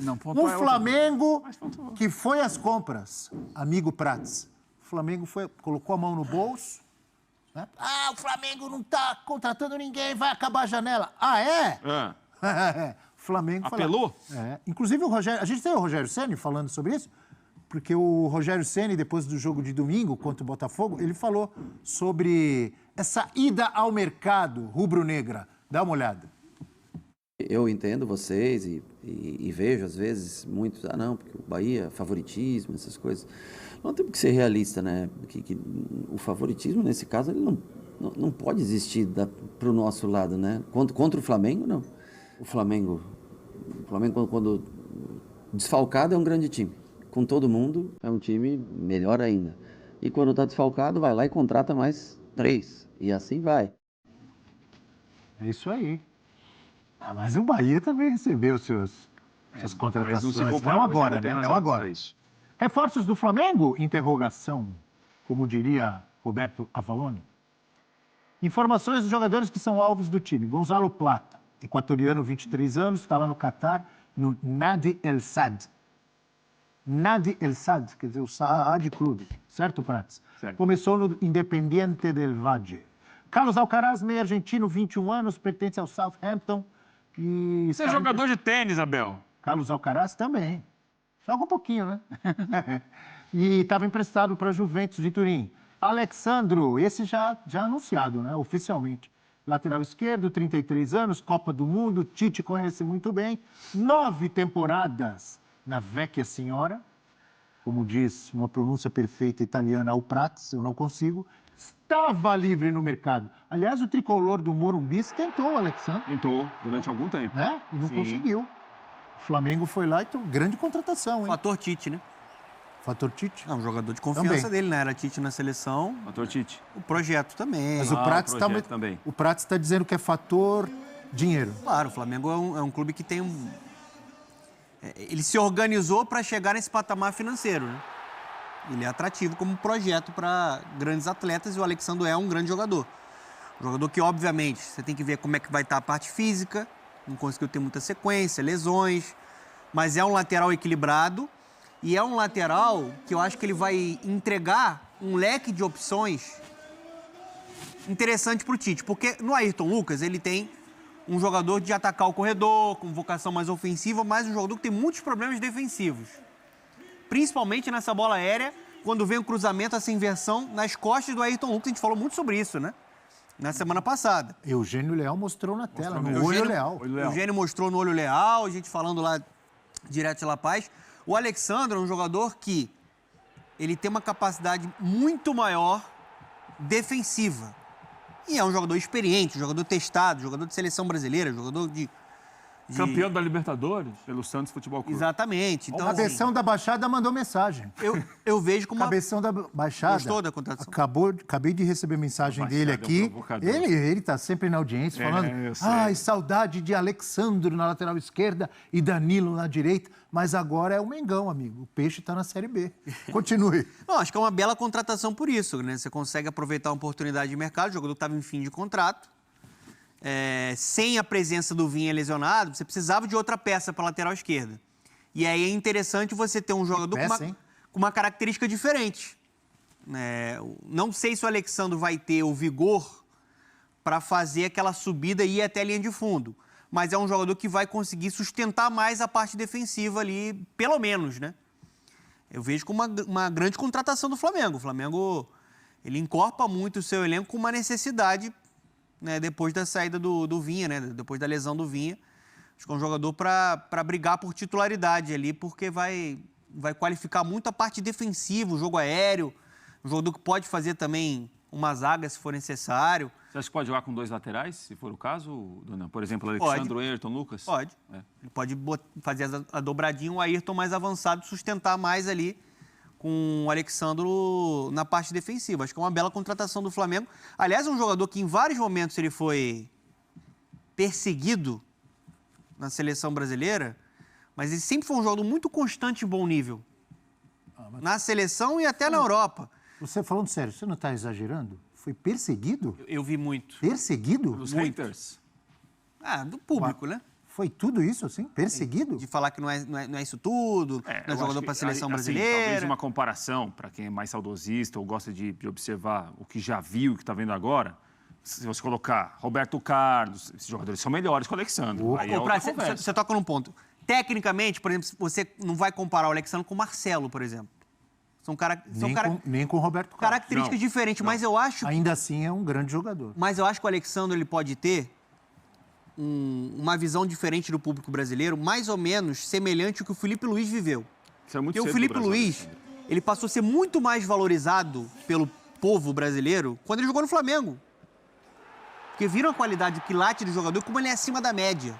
Não, pontuar Um é Flamengo Mas pontuou. que foi às compras, amigo Prats. O Flamengo colocou a mão no bolso. Né? Ah, o Flamengo não tá contratando ninguém, vai acabar a janela. Ah, é? O Flamengo Apelou? Inclusive o Rogério... A gente tem o Rogério Ceni falando sobre isso, porque o Rogério Ceni, depois do jogo de domingo contra o Botafogo, ele falou sobre essa ida ao mercado rubro-negra. Dá uma olhada. Eu entendo vocês e vejo, às vezes, muitos... Ah, não, porque o Bahia, favoritismo, essas coisas. Não temos que ser realista, né? Que o favoritismo, nesse caso, ele não pode existir para o nosso lado, né? Contra o Flamengo, não. O Flamengo, quando desfalcado, é um grande time. Com todo mundo, é um time melhor ainda. E quando está desfalcado, vai lá e contrata mais 3. E assim vai. É isso aí. Ah, mas o Bahia também recebeu suas contratações. Não agora, né? Não agora. Reforços do Flamengo? Interrogação, como diria Roberto Avalone. Informações dos jogadores que são alvos do time. Gonzalo Plata, equatoriano, 23 anos, está lá no Catar, no Nadi El Sad. Nadi El Sad, quer dizer, o Saad Clube. Certo, Prats? Certo. Começou no Independiente del Valle. Carlos Alcaraz, meio argentino, 21 anos, pertence ao Southampton. E Você é jogador de tênis, Abel. Carlos Alcaraz também. Joga um pouquinho, né? E estava emprestado para a Juventus de Turim. Alexandro, esse já anunciado, né? Oficialmente. Lateral esquerdo, 33 anos, Copa do Mundo, Tite conhece muito bem. 9 temporadas na Vecchia Signora. Como diz uma pronúncia perfeita italiana ao Prats, eu não consigo. Estava livre no mercado. Aliás, o tricolor do Morumbi tentou o Alexandre. Tentou durante algum tempo. Né? E não conseguiu. O Flamengo foi lá e tem grande contratação, hein? Fator Tite, né? Fator Tite. É um jogador de confiança Também. dele, né? Era Tite na seleção. Fator Tite. O projeto também. Mas o Prats projeto também. o Prats está dizendo que é fator dinheiro. Claro, o Flamengo é um clube que tem ele se organizou para chegar nesse patamar financeiro, né? Ele é atrativo como projeto para grandes atletas e o Alexandre é um grande jogador. Um jogador que, obviamente, você tem que ver como é que vai estar a parte física, não conseguiu ter muita sequência, lesões, mas é um lateral equilibrado e é um lateral que eu acho que ele vai entregar um leque de opções interessante para o Tite, porque no Ayrton Lucas ele tem um jogador de atacar o corredor, com vocação mais ofensiva, mas um jogador que tem muitos problemas defensivos. Principalmente nessa bola aérea, quando vem o cruzamento, essa inversão nas costas do Ayrton Lucas. A gente falou muito sobre isso, né? Na semana passada. Eugênio Leal mostrou na tela, no Olho Leal. O Eugênio mostrou no Olho Leal, a gente falando lá direto de La Paz. O Alexandre é um jogador que ele tem uma capacidade muito maior defensiva. E é um jogador experiente, um jogador testado, jogador de seleção brasileira, jogador de... Campeão da Libertadores pelo Santos Futebol Clube. Exatamente. Então, O Cabeção da Baixada mandou mensagem. eu vejo como Cabeção da Baixada. Gostou da contratação? Acabei de receber mensagem dele aqui. Ele tá sempre na audiência falando, eu sei. ai, saudade de Alexandro na lateral esquerda e Danilo na direita. Mas agora é o Mengão, amigo. O Peixe tá na Série B. Continue. Não, acho que é uma bela contratação por isso, né? Você consegue aproveitar a oportunidade de mercado, o jogador estava em fim de contrato. Sem a presença do Vinha lesionado, você precisava de outra peça para a lateral esquerda. E aí é interessante você ter um jogador com uma característica diferente. Não sei se o Alexandre vai ter o vigor para fazer aquela subida e ir até a linha de fundo. Mas é um jogador que vai conseguir sustentar mais a parte defensiva ali, pelo menos, né? Eu vejo como uma grande contratação do Flamengo. O Flamengo, ele encorpa muito o seu elenco com uma necessidade, né, depois da saída do Vinha, né, depois da lesão do Vinha. Acho que é um jogador para brigar por titularidade ali, porque vai qualificar muito a parte defensiva, o jogo aéreo, um jogador que pode fazer também uma zaga se for necessário. Você acha que pode jogar com 2 laterais, se for o caso, Dona? Por exemplo, Alexandre ou Ayrton Lucas? Pode. Ele pode fazer a dobradinha, o Ayrton mais avançado, sustentar mais ali com o Alexandre na parte defensiva. Acho que é uma bela contratação do Flamengo. Aliás, é um jogador que em vários momentos ele foi perseguido na seleção brasileira, mas ele sempre foi um jogador muito constante e bom nível. Na seleção e até na Europa. Você falando sério, você não está exagerando? Foi perseguido? Eu vi muito. Perseguido? Os haters? Do público, né? Foi tudo isso, assim? Perseguido? De falar que não é isso tudo, não é jogador para a seleção brasileira. Talvez uma comparação, para quem é mais saudosista ou gosta de observar o que já viu, o que está vendo agora, se você colocar Roberto Carlos, esses jogadores são melhores que o Alexandre. Aí Você toca num ponto. Tecnicamente, por exemplo, você não vai comparar o Alexandre com o Marcelo, por exemplo. Nem com o Roberto Carlos. Características diferentes, mas eu acho... Ainda assim é um grande jogador. Mas eu acho que o Alexandre ele pode ter uma visão diferente do público brasileiro, mais ou menos semelhante ao que o Felipe Luiz viveu. Isso é muito Porque o Felipe Luiz, ele passou a ser muito mais valorizado pelo povo brasileiro quando ele jogou no Flamengo. Porque viram a qualidade, o quilate do jogador, como ele é acima da média.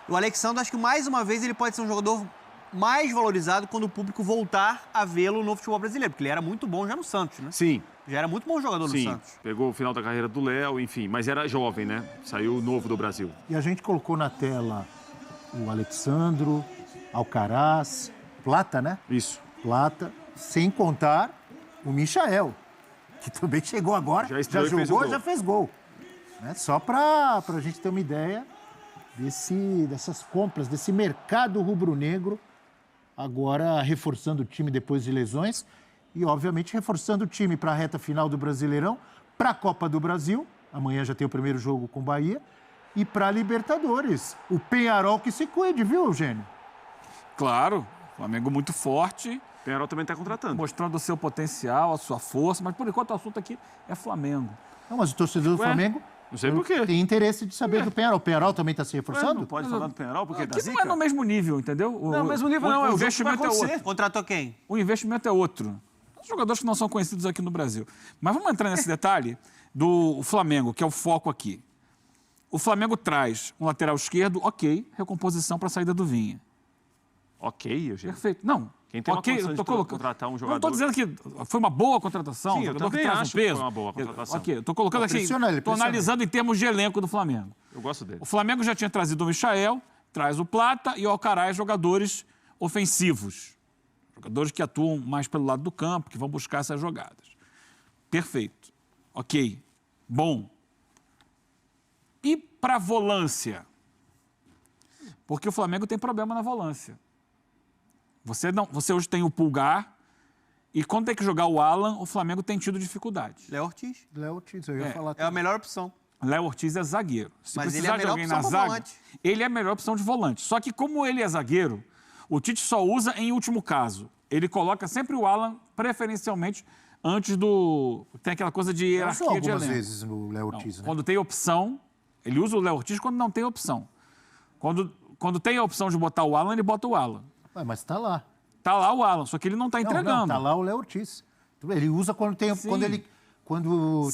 O Alexandre, acho que mais uma vez ele pode ser um jogador mais valorizado quando o público voltar a vê-lo no futebol brasileiro, porque ele era muito bom já no Santos, né? Sim. Já era muito bom jogador no Santos. Pegou o final da carreira do Léo, enfim, mas era jovem, né? Saiu novo do Brasil. E a gente colocou na tela o Alexandro, Alcaraz, Plata, né? Isso. Plata, sem contar o Michael, que também chegou agora, já jogou, já fez gol. Né? Só para a gente ter uma ideia dessas compras, desse mercado rubro-negro, agora reforçando o time depois de lesões e, obviamente, reforçando o time para a reta final do Brasileirão, para a Copa do Brasil, amanhã já tem o primeiro jogo com o Bahia, e para a Libertadores. O Peñarol que se cuide, viu, Eugênio? Claro, Flamengo muito forte. O Peñarol também está contratando. Mostrando o seu potencial, a sua força, mas por enquanto o assunto aqui é Flamengo. Não, mas o torcedor do Flamengo... Não sei por quê. Tem interesse de saber do Peñarol. O Peñarol também está se reforçando? Não pode falar do Peñarol porque Aqui não é no mesmo nível, entendeu? Não, mesmo nível não. O investimento é outro. Contratou quem? O investimento é outro. Os jogadores que não são conhecidos aqui no Brasil. Mas vamos entrar nesse detalhe do Flamengo, que é o foco aqui. O Flamengo traz um lateral esquerdo, ok, recomposição para a saída do Vinha. Ok, Eugênio. Perfeito. Não. Quem tem uma ok, condição de contratar um jogador... Não estou dizendo que foi uma boa contratação. Sim, eu também acho que foi uma boa contratação. Ok, estou colocando aqui, estou analisando em termos de elenco do Flamengo. Eu gosto dele. O Flamengo já tinha trazido o Michael, traz o Plata e o Alcaraz, jogadores ofensivos. Jogadores que atuam mais pelo lado do campo, que vão buscar essas jogadas. Perfeito. Ok. Bom. E para a volância? Porque o Flamengo tem problema na volância. Você hoje tem o Pulgar e quando tem que jogar o Alan, o Flamengo tem tido dificuldade. Léo Ortiz. Léo Ortiz, eu ia falar. É a melhor opção. Léo Ortiz é zagueiro. Se mas precisar ele é a melhor de alguém na opção zaga, volante. ele é a melhor opção de volante. Só que como ele é zagueiro, o Tite só usa em último caso. Ele coloca sempre o Alan, preferencialmente, antes do... Tem aquela coisa de hierarquia de elenco. Algumas vezes no Léo Ortiz, né? Quando tem opção, ele usa o Léo Ortiz quando não tem opção. Quando tem a opção de botar o Alan, ele bota o Alan. Mas tá lá. Tá lá o Alan, só que ele não está entregando. Não, tá lá o Léo Ortiz. Ele usa quando tem... Quando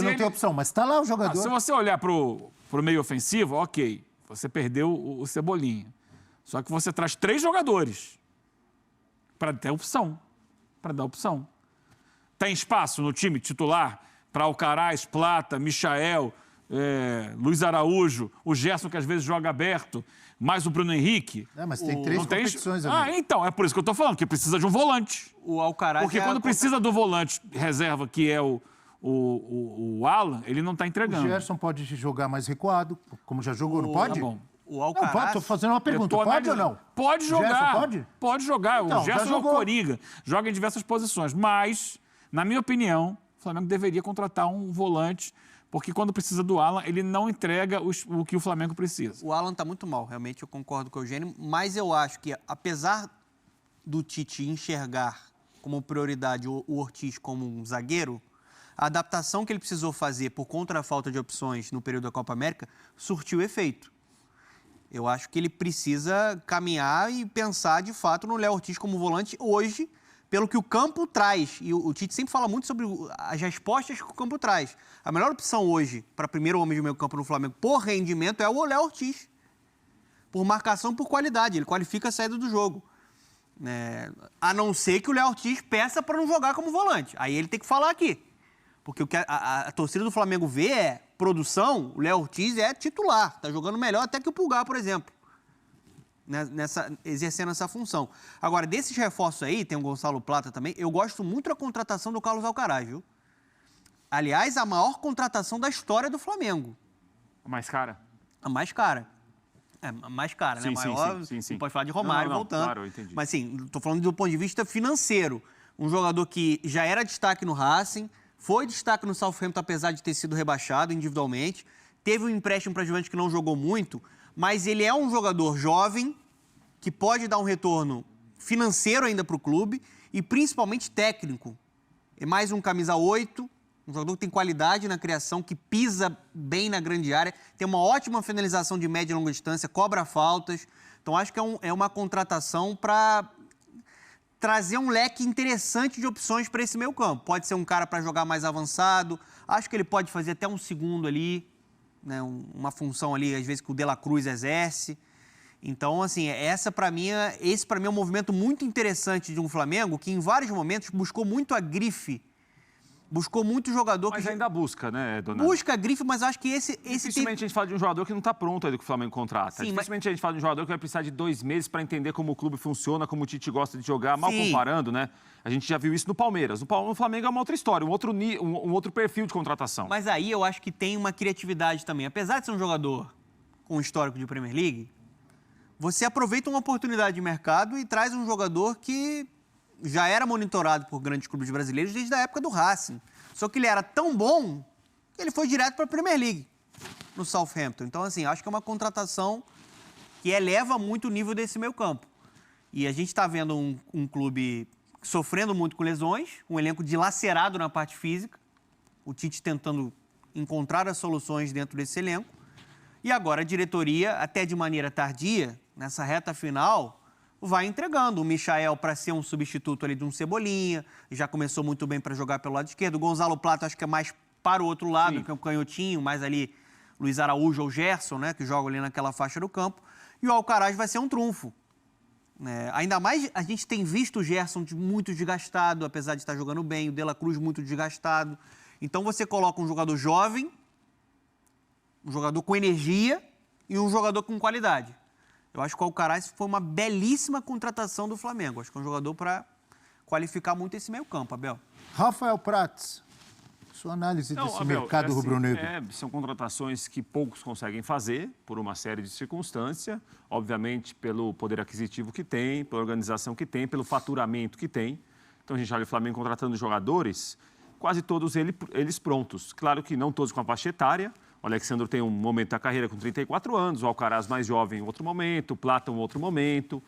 não tem opção, mas tá lá o jogador. Se você olhar pro meio ofensivo, ok, você perdeu o Cebolinha. Só que você traz 3 jogadores para ter opção, para dar opção. Tem espaço no time titular para Alcaraz, Plata, Michael, Luiz Araújo, o Gerson que às vezes joga aberto, mais o Bruno Henrique. Mas tem 3 competições ali. Então, é por isso que eu estou falando, que precisa de um volante. O Alcaraz porque quando precisa do volante reserva, que é o Alan, ele não está entregando. O Gerson pode jogar mais recuado, como já jogou, não pode? Tá bom. O Alcaraz... Não, estou fazendo uma pergunta, pode ou não? Pode jogar. Gerson pode jogar. Então, o Gerson é o Coringa, joga em diversas posições. Mas, na minha opinião, o Flamengo deveria contratar um volante, porque quando precisa do Alan, ele não entrega o que o Flamengo precisa. O Alan está muito mal, realmente eu concordo com o Eugênio, mas eu acho que, apesar do Tite enxergar como prioridade o Ortiz como um zagueiro, a adaptação que ele precisou fazer por conta da falta de opções no período da Copa América surtiu efeito. Eu acho que ele precisa caminhar e pensar, de fato, no Léo Ortiz como volante hoje, pelo que o campo traz. E o Tite sempre fala muito sobre as respostas que o campo traz. A melhor opção hoje para primeiro homem de meio campo no Flamengo por rendimento é o Léo Ortiz. Por marcação, por qualidade. Ele qualifica a saída do jogo. A não ser que o Léo Ortiz peça para não jogar como volante. Aí ele tem que falar aqui. Porque o que a torcida do Flamengo vê é produção, o Léo Ortiz é titular. Está jogando melhor até que o Pulgar, por exemplo. Exercendo essa função. Agora, desses reforços aí, tem o Gonçalo Plata também, eu gosto muito da contratação do Carlos Alcaraz, viu? Aliás, a maior contratação da história do Flamengo. A mais cara? A mais cara. É mais cara, né? Sim, Maior, sim. você pode falar de Romário Não, voltando. claro, eu entendi. Mas assim, tô falando do ponto de vista financeiro. Um jogador que já era destaque no Racing, foi destaque no Southampton, apesar de ter sido rebaixado individualmente. Teve um empréstimo para a Juventus que não jogou muito, mas ele é um jogador jovem, que pode dar um retorno financeiro ainda para o clube e principalmente técnico. É mais um camisa 8, um jogador que tem qualidade na criação, que pisa bem na grande área, tem uma ótima finalização de média e longa distância, cobra faltas. Então, acho que é uma contratação para trazer um leque interessante de opções para esse meio campo. Pode ser um cara para jogar mais avançado, acho que ele pode fazer até um segundo ali, né, uma função ali, às vezes, que o De La Cruz exerce. Então, assim, esse para mim é um movimento muito interessante de um Flamengo que, em vários momentos, buscou muito a grife. Buscou muito jogador Mas que... ainda busca, né, Donato? Busca a grife, mas eu acho que esse Dificilmente a gente fala de um jogador que não está pronto ainda que o Flamengo contrata. Sim, Dificilmente a gente fala de um jogador que vai precisar de 2 meses para entender como o clube funciona, como o Tite gosta de jogar. Mal Sim. comparando, né? A gente já viu isso no Palmeiras. No Flamengo é uma outra história, um outro perfil de contratação. Mas aí eu acho que tem uma criatividade também. Apesar de ser um jogador com um histórico de Premier League, você aproveita uma oportunidade de mercado e traz um jogador que já era monitorado por grandes clubes brasileiros desde a época do Racing. Só que ele era tão bom que ele foi direto para a Premier League, no Southampton. Então, assim, acho que é uma contratação que eleva muito o nível desse meio campo. E a gente está vendo um clube sofrendo muito com lesões, um elenco dilacerado na parte física, o Tite tentando encontrar as soluções dentro desse elenco. E agora a diretoria, até de maneira tardia, nessa reta final, vai entregando o Michael para ser um substituto ali de um Cebolinha, já começou muito bem para jogar pelo lado esquerdo. O Gonzalo Plata acho que é mais para o outro lado, Sim. que é um canhotinho, mais ali Luiz Araújo ou Gerson, né, que jogam ali naquela faixa do campo. E o Alcaraz vai ser um trunfo. Ainda mais a gente tem visto o Gerson muito desgastado, apesar de estar jogando bem, o De La Cruz muito desgastado. Então você coloca um jogador jovem, um jogador com energia e um jogador com qualidade. Eu acho que o Alcaraz foi uma belíssima contratação do Flamengo. Acho que é um jogador para qualificar muito esse meio campo, Abel. Rafael Prats, sua análise Não, desse Abel, mercado assim, rubro-negro. são contratações que poucos conseguem fazer por uma série de circunstâncias, obviamente pelo poder aquisitivo que tem, pela organização que tem, pelo faturamento que tem. Então a gente olha o Flamengo contratando jogadores, quase todos eles prontos. Claro que não todos com a faixa etária. O Alexandre tem um momento da carreira com 34 anos, o Alcaraz mais jovem em outro momento, o Plata em outro momento.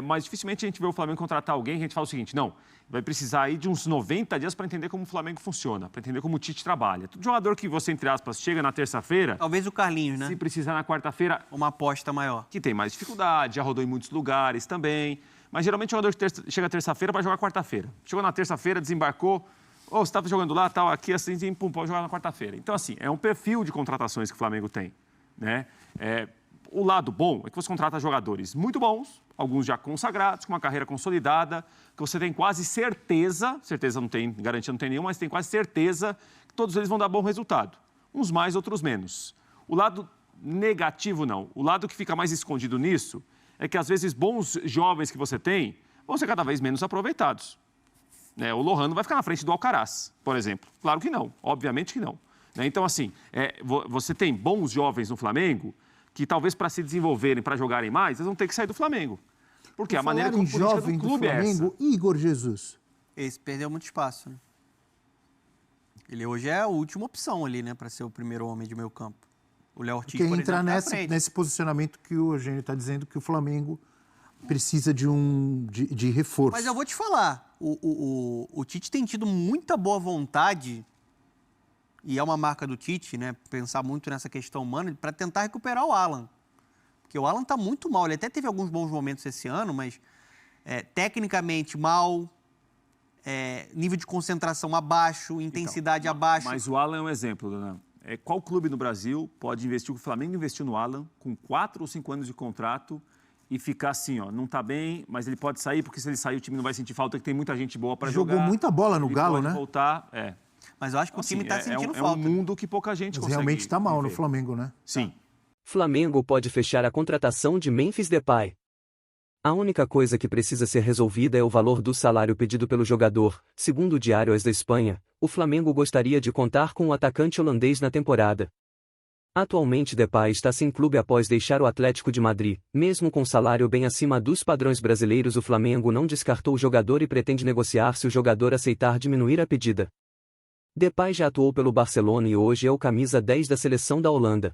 Mas dificilmente a gente vê o Flamengo contratar alguém que a gente fala o seguinte, não, vai precisar aí de uns 90 dias para entender como o Flamengo funciona, para entender como o Tite trabalha. Todo jogador que você, entre aspas, chega na terça-feira, Talvez o Carlinhos, né? se precisar na quarta-feira, Uma aposta maior. que tem mais dificuldade, já rodou em muitos lugares também. Mas geralmente o jogador que chega terça-feira para jogar quarta-feira. Chegou na terça-feira, desembarcou, você estava jogando lá, tal, aqui, assim, pum, pode jogar na quarta-feira. Então, assim, é um perfil de contratações que o Flamengo tem, né? O lado bom é que você contrata jogadores muito bons, alguns já consagrados, com uma carreira consolidada, que você tem quase certeza não tem, garantia não tem nenhuma, mas tem quase certeza que todos eles vão dar bom resultado. Uns mais, outros menos. O lado negativo, não. O lado que fica mais escondido nisso é que, às vezes, bons jovens que você tem vão ser cada vez menos aproveitados. O Lohan não vai ficar na frente do Alcaraz, por exemplo. Claro que não, obviamente que não. Então, assim, você tem bons jovens no Flamengo que talvez para se desenvolverem, para jogarem mais, eles vão ter que sair do Flamengo. Porque a maneira como a política do clube é essa. Igor Jesus. Esse perdeu muito espaço, né? Ele hoje é a última opção ali, né, para ser o primeiro homem de meio campo. O Léo Ortiz, Quem por entrar exemplo, tá à frente. nesse posicionamento que o Eugênio está dizendo que o Flamengo precisa de reforço. Mas eu vou te falar, o Tite tem tido muita boa vontade, e é uma marca do Tite, né, pensar muito nessa questão humana, para tentar recuperar o Alan. Porque o Alan está muito mal, ele até teve alguns bons momentos esse ano, mas tecnicamente mal, nível de concentração abaixo, intensidade abaixo. Mas o Alan é um exemplo, Dona. Qual clube no Brasil pode investir, o Flamengo investiu no Alan, com 4 ou 5 anos de contrato, e ficar assim, não está bem, mas ele pode sair, porque se ele sair o time não vai sentir falta, que tem muita gente boa para jogar. Jogou muita bola no ele Galo, pode né? voltar, Mas eu acho que o time está sentindo É falta. um mundo que pouca gente Mas consegue realmente está mal no viver. Flamengo, né? Sim. Flamengo pode fechar a contratação de Memphis Depay. A única coisa que precisa ser resolvida é o valor do salário pedido pelo jogador. Segundo o Diário AS da Espanha, o Flamengo gostaria de contar com o atacante holandês na temporada. Atualmente Depay está sem clube após deixar o Atlético de Madrid. Mesmo com salário bem acima dos padrões brasileiros, o Flamengo não descartou o jogador e pretende negociar se o jogador aceitar diminuir a pedida. Depay já atuou pelo Barcelona e hoje é o camisa 10 da seleção da Holanda.